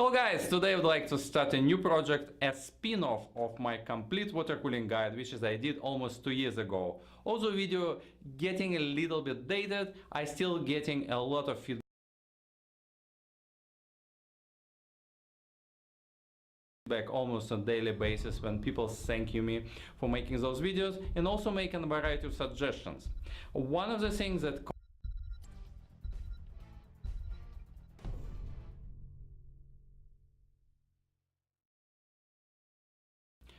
Hello guys, today I would like to start a new project, a spin-off of my complete water cooling guide, which I did almost 2 years ago. Also video getting a little bit dated, I still getting a lot of feedback almost on a daily basis when people thank me for making those videos and also making a variety of suggestions. One of the things that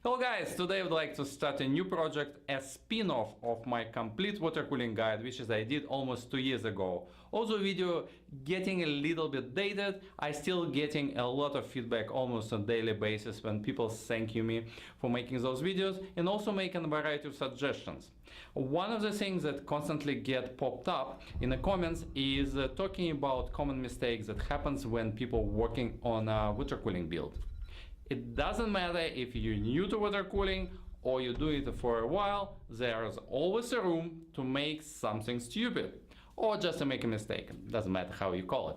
Hello guys, today I would like to start a new project, a spin-off of my complete water cooling guide, which I did almost 2 years ago. Also video getting a little bit dated, I still getting a lot of feedback almost on a daily basis when people thank me for making those videos and also making a variety of suggestions. One of the things that constantly get popped up in the comments is talking about common mistakes that happens when people working on a water cooling build. It doesn't matter if you're new to water cooling or you do it for a while, there's always a room to make something stupid or just to make a mistake. Doesn't matter how you call it.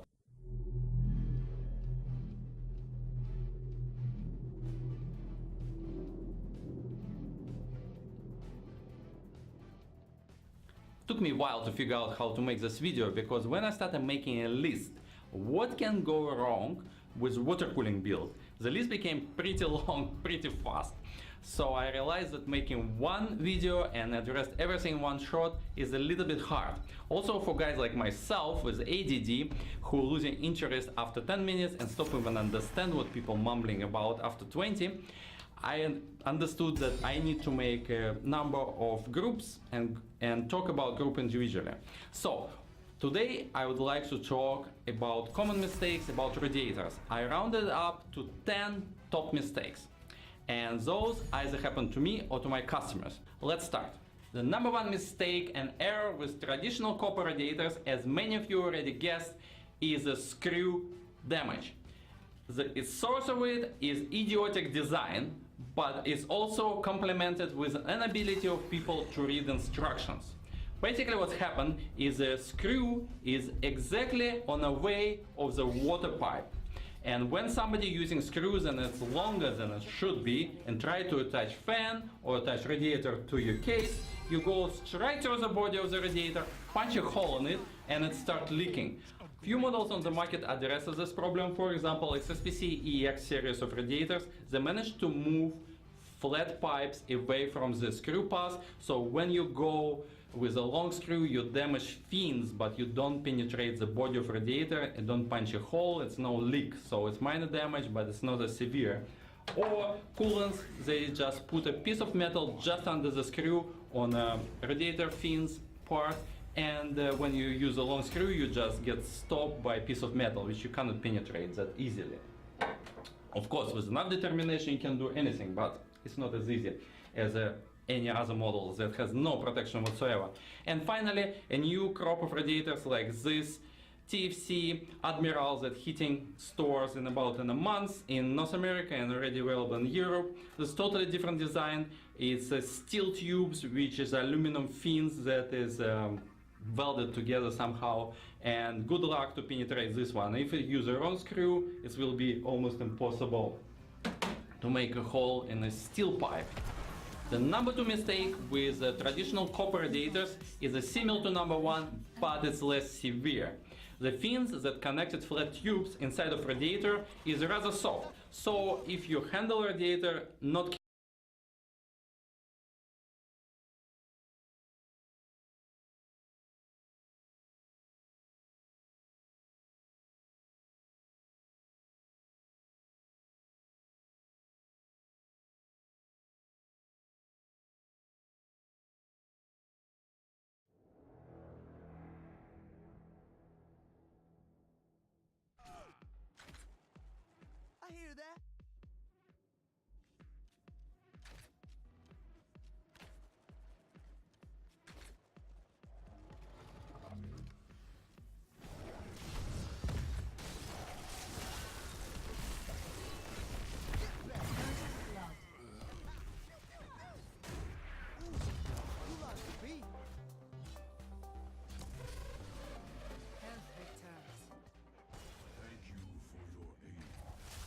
It took me a while to figure out how to make this video because when I started making a list, what can go wrong with water cooling build, the list became pretty long, pretty fast. So I realized that making one video and address everything in one shot is a little bit hard. Also for guys like myself with ADD who losing interest after 10 minutes and stop even understand what people mumbling about after 20, I understood that I need to make a number of groups and talk about group individually. So today I would like to talk about common mistakes about radiators. I rounded up to 10 top mistakes. And those either happen to me or to my customers. Let's start. The number one mistake and error with traditional copper radiators, as many of you already guessed, is a screw damage. The source of it is idiotic design, but it's also complemented with an inability of people to read instructions. Basically what happened is the screw is exactly on the way of the water pipe. And when somebody using screws and it's longer than it should be and try to attach fan or attach radiator to your case, you go straight through the body of the radiator, punch a hole in it and it starts leaking. Few models on the market addresses this problem. For example, XSPC EX series of radiators, they managed to move flat pipes away from the screw path, so when you go with a long screw you damage fins but you don't penetrate the body of radiator and don't punch a hole, it's no leak, so it's minor damage but it's not as severe. Or coolants, they just put a piece of metal just under the screw on a radiator fins part, and when you use a long screw you just get stopped by a piece of metal which you cannot penetrate that easily. Of course with enough determination you can do anything, but it's not as easy as any other model that has no protection whatsoever. And finally, a new crop of radiators like this TFC Admiral that hitting stores in about a month in North America and already available in Europe. This totally different design. It's steel tubes, which is aluminum fins that is welded together somehow, and good luck to penetrate this one. If you use a wrong screw, it will be almost impossible to make a hole in a steel pipe. The number two mistake with traditional copper radiators is similar to number one, but it's less severe. The fins that connected flat tubes inside of radiator is rather soft, so if you handle radiator not I hear that. You lost the beat. Perfect turret. Thank you for your aid.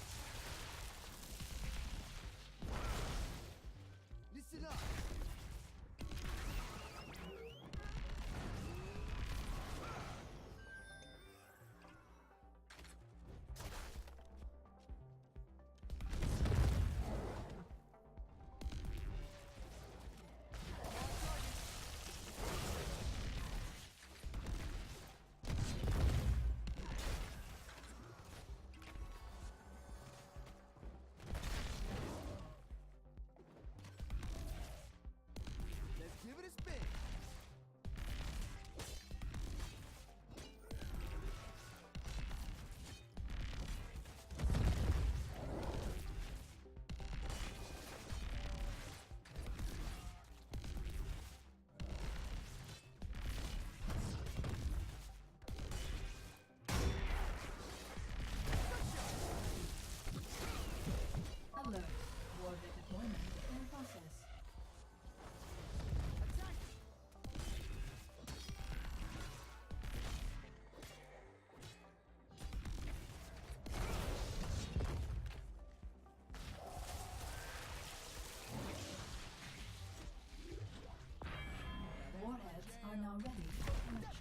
now ready for connection.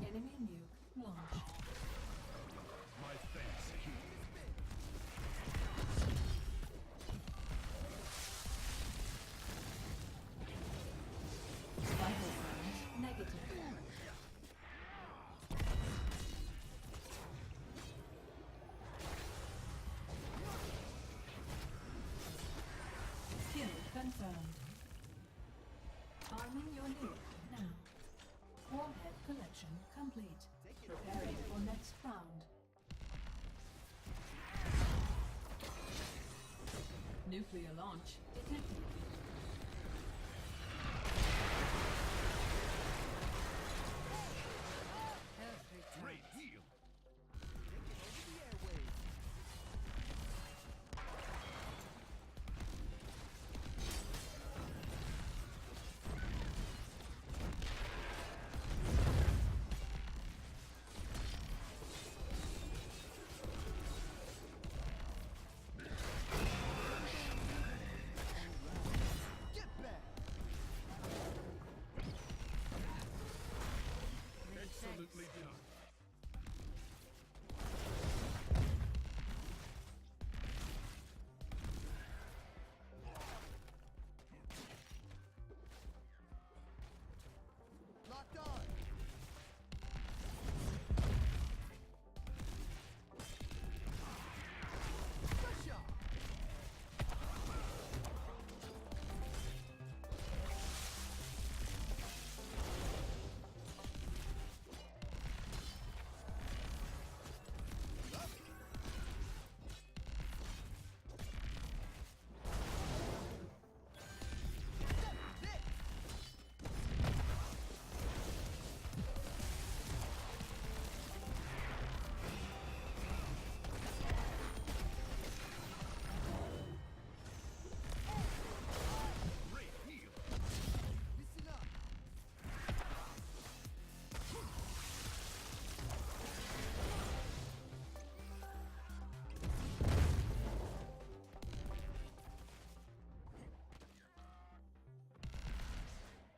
Enemy nuke launched. My face healed. Vital signs negative. Kill confirmed. Arming your nuke now. Warhead collection complete. Preparing for next round. Nuclear launch detected. Great heal. Over the airwaves. Get back! Excellently done. Locked on! Good shot! Great heal. Listen up!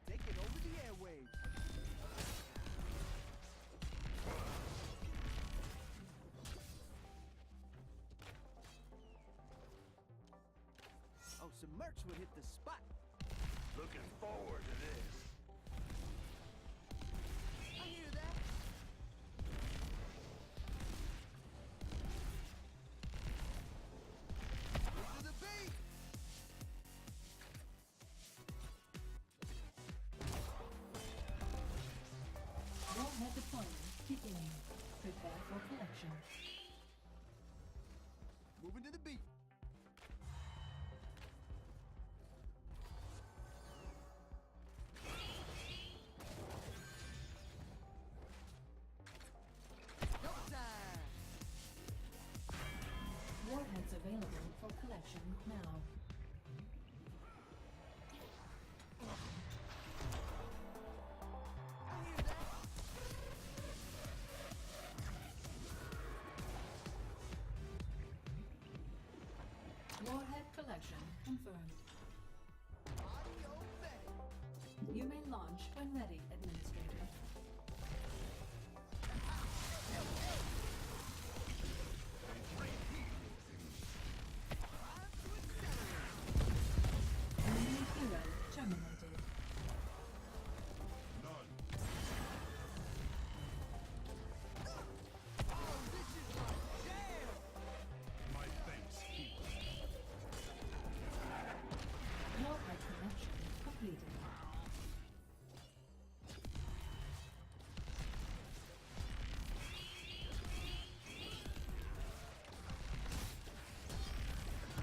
Take it over the airwaves. Oh, some merch would hit the spot. Looking forward to this. I hear that. Into the beat. Warhead deployment beginning. Prepare for collection. Moving to the beat. Go time. Warheads available for collection now. I hear that. Warhead collection confirmed. Audio ready. You may launch when ready, Administrator. Great heal. Time to accelerate. Enemy hero terminated. None. Oh, this is my jam. My face healed. Warhead connection completed.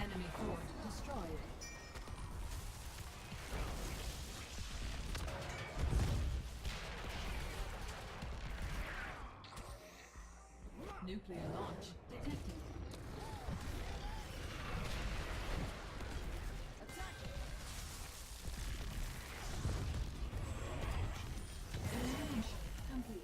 Enemy fort destroyed. Nuclear launch detected. Attack. Elimination complete.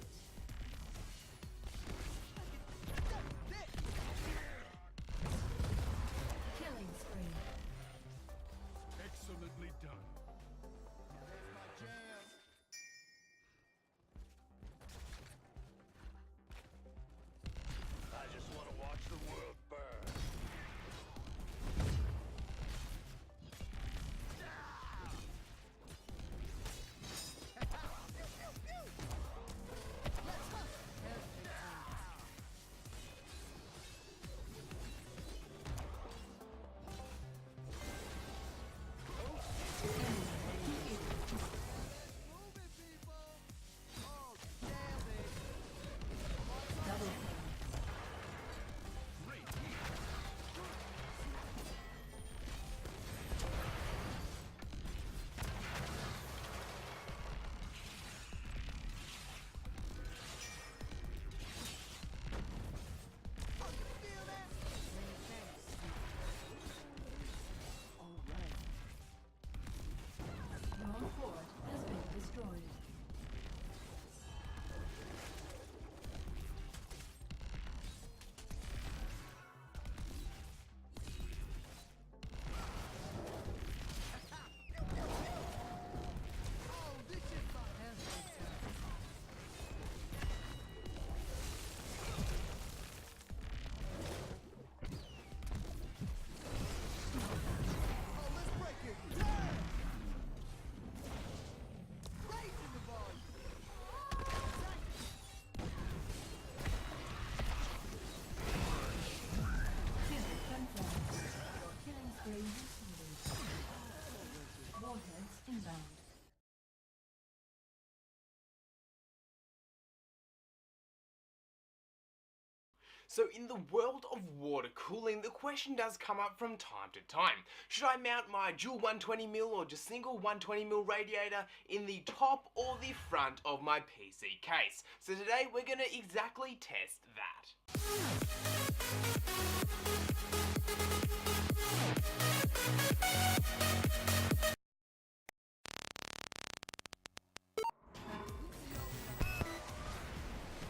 So in the world of water cooling, the question does come up from time to time. Should I mount my dual 120mm or just single 120mm radiator in the top or the front of my PC case? So today we're going to exactly test that.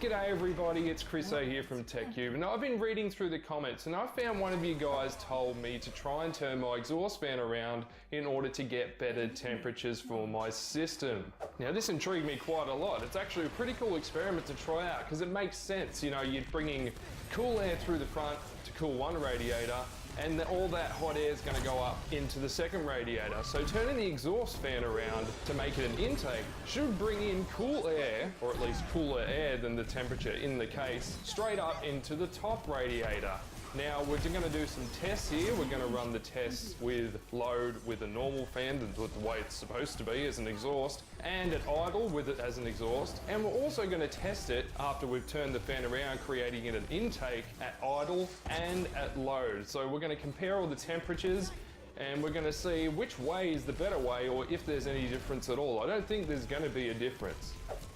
G'day everybody, it's Chriso here from TechCube, and I've been reading through the comments and I found one of you guys told me to try and turn my exhaust fan around in order to get better temperatures for my system. Now this intrigued me quite a lot. It's actually a pretty cool experiment to try out because it makes sense. You know, you're bringing cool air through the front to cool one radiator, and all that hot air is going to go up into the second radiator. So turning the exhaust fan around to make it an intake should bring in cool air, or at least cooler air than the temperature in the case, straight up into the top radiator. Now we're going to do some tests here. We're going to run the tests with load with a normal fan, the way it's supposed to be as an exhaust, and at idle with it as an exhaust. And we're also going to test it after we've turned the fan around, creating it an intake at idle and at load. So we're going to compare all the temperatures and we're going to see which way is the better way, or if there's any difference at all. I don't think there's going to be a difference.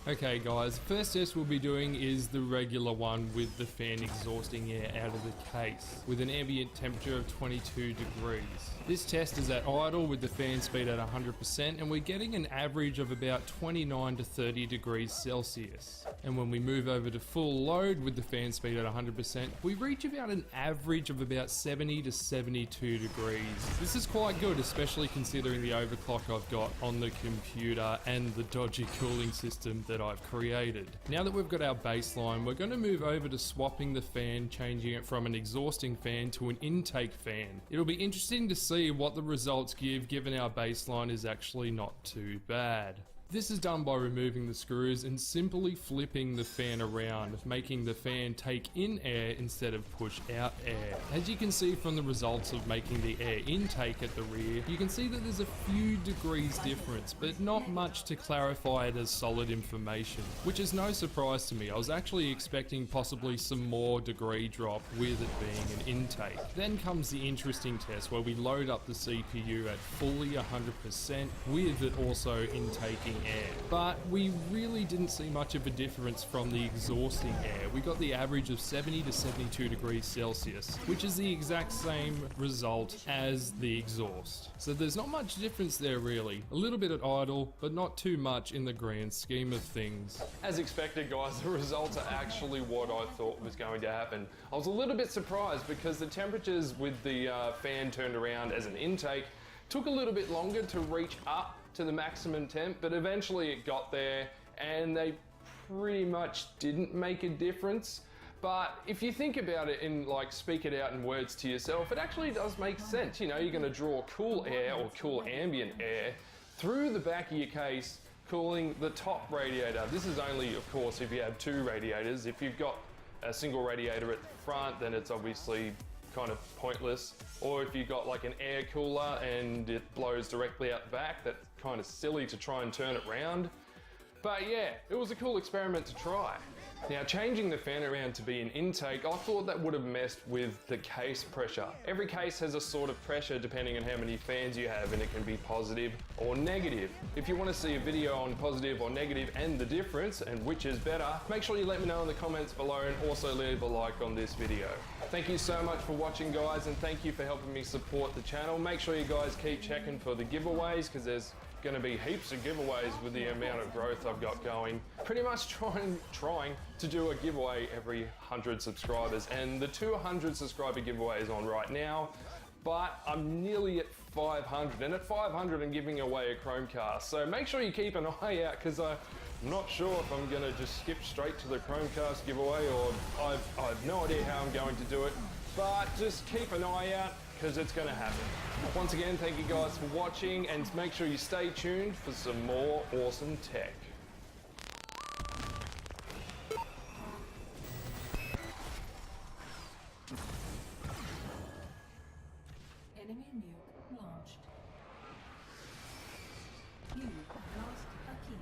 Okay guys, first test we'll be doing is the regular one with the fan exhausting air out of the case with an ambient temperature of 22 degrees. This test is at idle with the fan speed at 100%, and we're getting an average of about 29 to 30 degrees Celsius. And when we move over to full load with the fan speed at 100%, we reach about an average of about 70 to 72 degrees. This is quite good, especially considering the overclock I've got on the computer and the dodgy cooling system that I've created. Now that we've got our baseline, we're going to move over to swapping the fan, changing it from an exhausting fan to an intake fan. It'll be interesting to see what the results give, given our baseline is actually not too bad. This is done by removing the screws and simply flipping the fan around, making the fan take in air instead of push out air. As you can see from the results of making the air intake at the rear, you can see that there's a few degrees difference, but not much to clarify it as solid information, which is no surprise to me. I was actually expecting possibly some more degree drop with it being an intake. Then comes the interesting test where we load up the CPU at fully 100% with it also intaking air. But we really didn't see much of a difference from the exhausting air. We got the average of 70 to 72 degrees Celsius, which is the exact same result as the exhaust. So there's not much difference there really. A little bit at idle, but not too much in the grand scheme of things. As expected guys, the results are actually what I thought was going to happen. I was a little bit surprised because the temperatures with the fan turned around as an intake took a little bit longer to reach up to the maximum temp, but eventually it got there and they pretty much didn't make a difference. But if you think about it and like speak it out in words to yourself, it actually does make sense. You know, you're going to draw cool air or cool ambient air through the back of your case, cooling the top radiator. This is only, of course, if you have two radiators. If you've got a single radiator at the front, then it's obviously kind of pointless. Or if you've got like an air cooler and it blows directly out the back, that's kind of silly to try and turn it round. But yeah, it was a cool experiment to try. Now changing the fan around to be an intake, I thought that would have messed with the case pressure. Every case has a sort of pressure depending on how many fans you have, and it can be positive or negative. If you want to see a video on positive or negative and the difference and which is better, make sure you let me know in the comments below, and also leave a like on this video. Thank you so much for watching guys, and thank you for helping me support the channel. Make sure you guys keep checking for the giveaways, because there's going to be heaps of giveaways with the amount of growth I've got going. Pretty much trying to do a giveaway every 100 subscribers, and the 200 subscriber giveaway is on right now, but I'm nearly at 500, and at 500 I'm giving away a Chromecast. So make sure you keep an eye out, because I'm not sure if I'm going to just skip straight to the Chromecast giveaway, or I've no idea how I'm going to do it, but just keep an eye out, because it's going to happen. Once again, thank you guys for watching, and make sure you stay tuned for some more awesome tech. Enemy nuke launched. You have lost a key.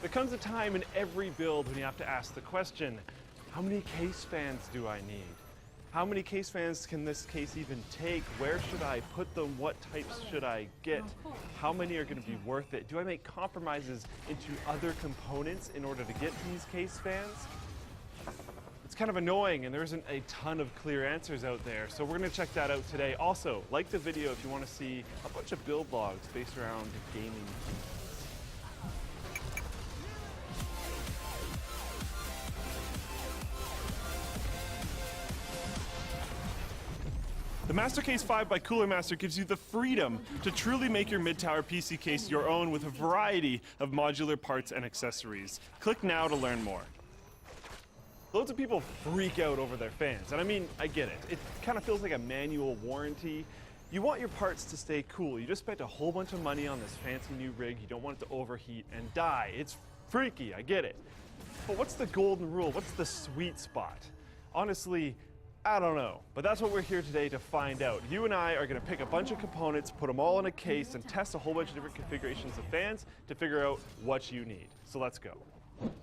There comes a time in every build when you have to ask the question, How many case fans do I need? How many case fans can this case even take? Where should I put them? What types should I get? How many are going to be worth it? Do I make compromises into other components in order to get these case fans? It's kind of annoying, and there isn't a ton of clear answers out there, so we're going to check that out today. Also, like the video if you want to see a bunch of build logs based around gaming. The Master Case 5 by Cooler Master gives you the freedom to truly make your mid-tower PC case your own with a variety of modular parts and accessories. Click now to learn more. Loads of people freak out over their fans, and I mean, I get it. It kind of feels like a manual warranty. You want your parts to stay cool. You just spent a whole bunch of money on this fancy new rig. You don't want it to overheat and die. It's freaky, I get it. But what's the golden rule? What's the sweet spot? Honestly, I don't know, but that's what we're here today to find out. You and I are going to pick a bunch of components, put them all in a case, and test a whole bunch of different configurations of fans to figure out what you need. So let's go.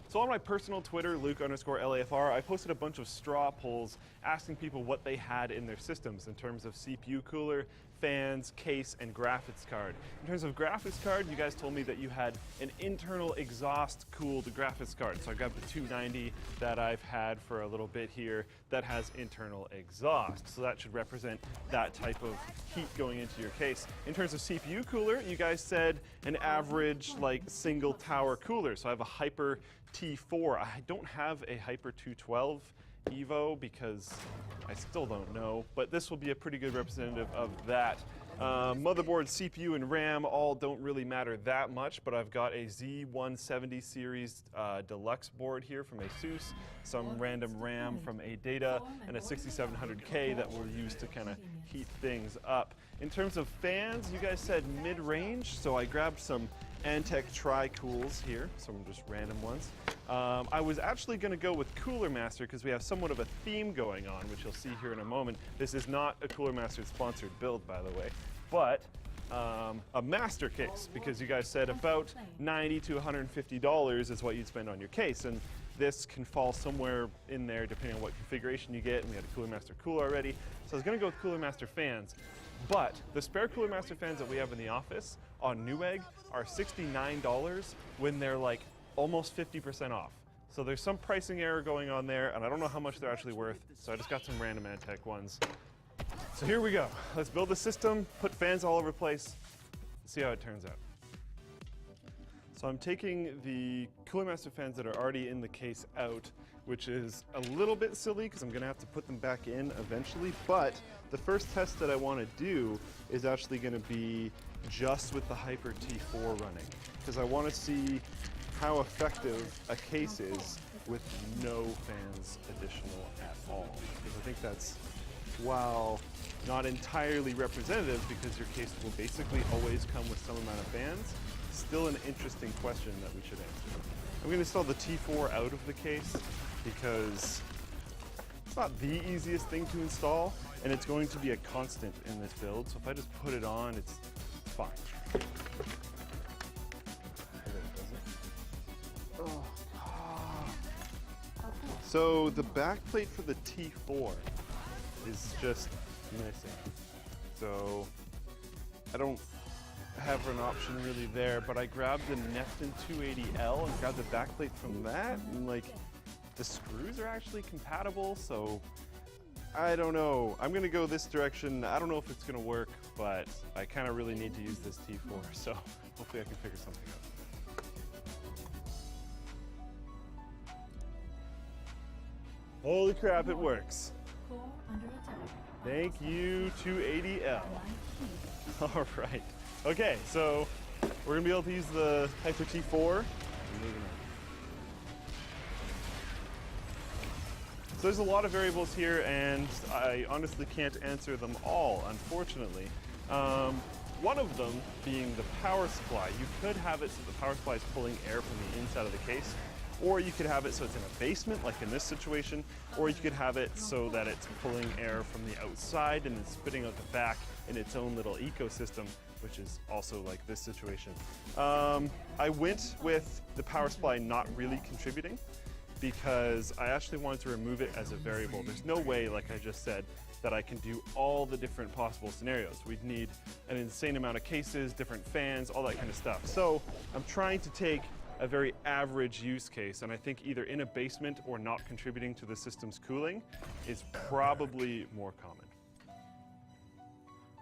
So on my personal Twitter, Luke_LAFR, I posted a bunch of straw polls asking people what they had in their systems in terms of CPU cooler, fans, case, and graphics card. In terms of graphics card, you guys told me that you had an internal exhaust cooled graphics card. So I grabbed the 290 that I've had for a little bit here that has internal exhaust. So that should represent that type of heat going into your case. In terms of CPU cooler, you guys said an average like single tower cooler. So I have a Hyper T4. I don't have a Hyper 212 Evo because I still don't know, but this will be a pretty good representative of that. Motherboard, CPU, and RAM all don't really matter that much, but I've got a Z170 series deluxe board here from ASUS, some random RAM from ADATA, and a 6700K that we'll use to kind of heat things up. In terms of fans, you guys said mid-range, so I grabbed some Antec Tri-Cools here, some just random ones. I was actually going to go with Cooler Master because we have somewhat of a theme going on, which you'll see here in a moment. This is not a Cooler Master sponsored build, by the way, but a master case, because you guys said about $90 to $150 is what you'd spend on your case, and this can fall somewhere in there depending on what configuration you get, and we had a Cooler Master cooler already. So I was going to go with Cooler Master fans, but the spare Cooler Master fans that we have in the office on Newegg are $69 when they're like almost 50% off. So there's some pricing error going on there, and I don't know how much they're actually worth, so I just got some random Antec ones. So here we go. Let's build the system, put fans all over the place, see how it turns out. So I'm taking the Cooler Master fans that are already in the case out, which is a little bit silly because I'm going to have to put them back in eventually, but the first test that I want to do is actually going to be just with the Hyper T4 running, because I want to see how effective a case is with no fans additional at all. Because I think that's, while not entirely representative because your case will basically always come with some amount of fans, still an interesting question that we should answer. I'm going to install the T4 out of the case because it's not the easiest thing to install, and it's going to be a constant in this build, so if I just put it on, it's fine. So the back plate for the T4 is just missing. So I don't have an option really there, but I grabbed the Nefton 280L and grabbed the back plate from that, and like the screws are actually compatible, so I don't know. I'm gonna go this direction. I don't know if it's gonna work, but I kind of really need to use this T4, so hopefully I can figure something out. Holy crap, it works. Core under attack. Thank you, 280L. All right. Okay, so we're gonna be able to use the Hyper T4. So there's a lot of variables here, and I honestly can't answer them all, unfortunately. One of them being the power supply. You could have it so the power supply is pulling air from the inside of the case, or you could have it so it's in a basement, like in this situation, or you could have it so that it's pulling air from the outside and then spitting out the back in its own little ecosystem, which is also like this situation. I went with the power supply not really contributing, because I actually wanted to remove it as a variable. There's no way, like I just said, that I can do all the different possible scenarios. We'd need an insane amount of cases, different fans, all that kind of stuff. So I'm trying to take a very average use case, and I think either in a basement or not contributing to the system's cooling is probably more common.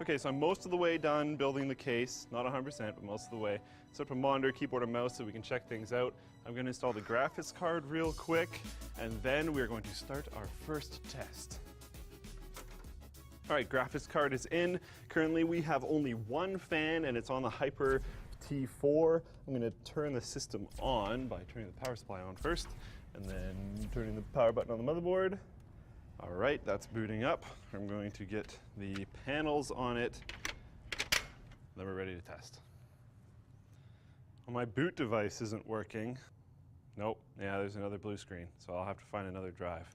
Okay, so I'm most of the way done building the case, not 100%, but most of the way. Set up a monitor, keyboard, and mouse so we can check things out. I'm going to install the graphics card real quick, and then we're going to start our first test. All right, graphics card is in. Currently, we have only one fan, and it's on the Hyper T4. I'm going to turn the system on by turning the power supply on first, and then turning the power button on the motherboard. All right, that's booting up. I'm going to get the panels on it, then we're ready to test. Well, my boot device isn't working. Nope, yeah, there's another blue screen, so I'll have to find another drive.